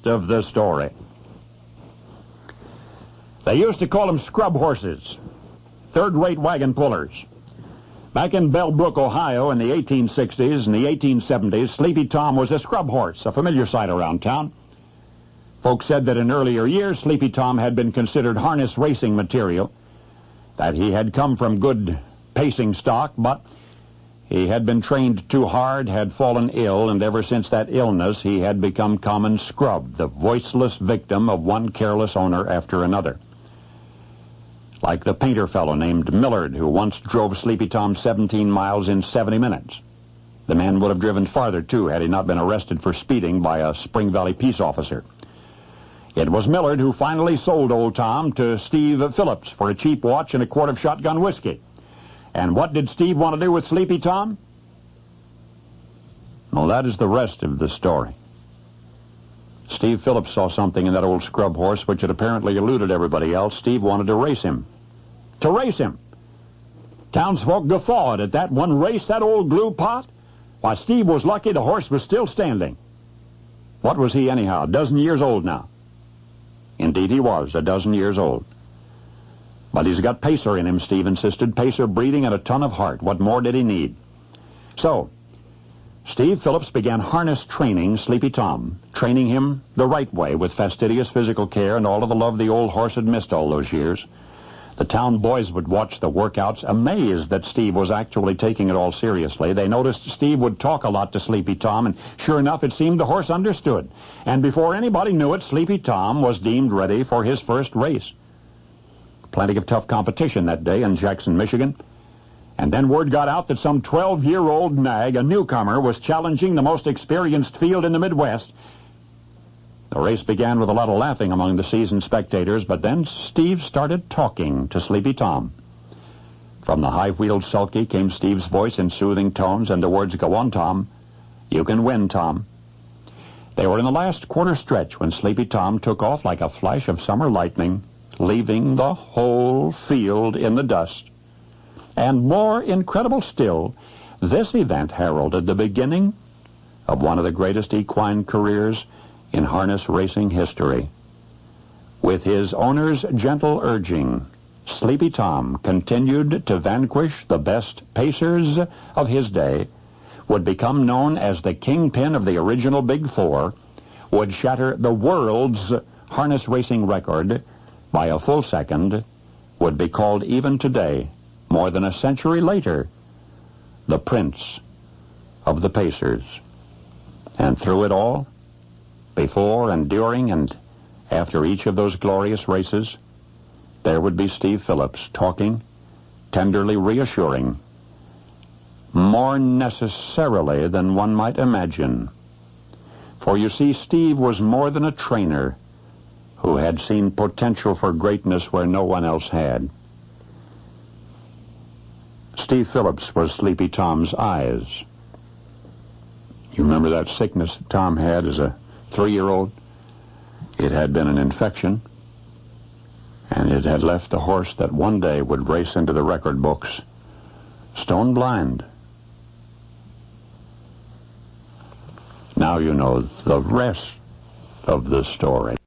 of the story. They used to call them scrub horses, third-rate wagon pullers. Back in Bell Brook, Ohio, in the 1860s and the 1870s, Sleepy Tom was a scrub horse, a familiar sight around town. Folks said that in earlier years, Sleepy Tom had been considered harness racing material, that he had come from good pacing stock, but he had been trained too hard, had fallen ill, and ever since that illness, he had become common scrub, the voiceless victim of one careless owner after another. Like the painter fellow named Millard, who once drove Sleepy Tom 17 miles in 70 minutes. The man would have driven farther, too, had he not been arrested for speeding by a Spring Valley peace officer. It was Millard who finally sold old Tom to Steve Phillips for a cheap watch and a quart of shotgun whiskey. And what did Steve want to do with Sleepy Tom? Well, that is the rest of the story. Steve Phillips saw something in that old scrub horse which had apparently eluded everybody else. Steve wanted to race him. To race him! Townsfolk guffawed at that one race, that old glue pot. Why, Steve was lucky the horse was still standing. What was he anyhow, a dozen years old now? Indeed he was, a dozen years old. But he's got pacer in him, Steve insisted. Pacer breeding and a ton of heart. What more did he need? So, Steve Phillips began harness training Sleepy Tom, training him the right way with fastidious physical care and all of the love the old horse had missed all those years. The town boys would watch the workouts, amazed that Steve was actually taking it all seriously. They noticed Steve would talk a lot to Sleepy Tom, and sure enough, it seemed the horse understood. And before anybody knew it, Sleepy Tom was deemed ready for his first race. Plenty of tough competition that day in Jackson, Michigan. And then word got out that some 12-year-old nag, a newcomer, was challenging the most experienced field in the Midwest. The race began with a lot of laughing among the seasoned spectators, but then Steve started talking to Sleepy Tom. From the high-wheeled sulky came Steve's voice in soothing tones, and the words, "Go on, Tom. You can win, Tom." They were in the last quarter stretch when Sleepy Tom took off like a flash of summer lightning, leaving the whole field in the dust. And more incredible still, this event heralded the beginning of one of the greatest equine careers in harness racing history. With his owner's gentle urging, Sleepy Tom continued to vanquish the best pacers of his day, would become known as the kingpin of the original Big Four, would shatter the world's harness racing record by a full second, would be called even today, more than a century later, the Prince of the Pacers. And through it all, before and during and after each of those glorious races, there would be Steve Phillips talking, tenderly reassuring, more necessarily than one might imagine. For you see, Steve was more than a trainer who had seen potential for greatness where no one else had. Steve Phillips was Sleepy Tom's eyes. You remember that sickness that Tom had as a 3-year-old? It had been an infection, and it had left the horse that one day would race into the record books stone blind. Now you know the rest of the story.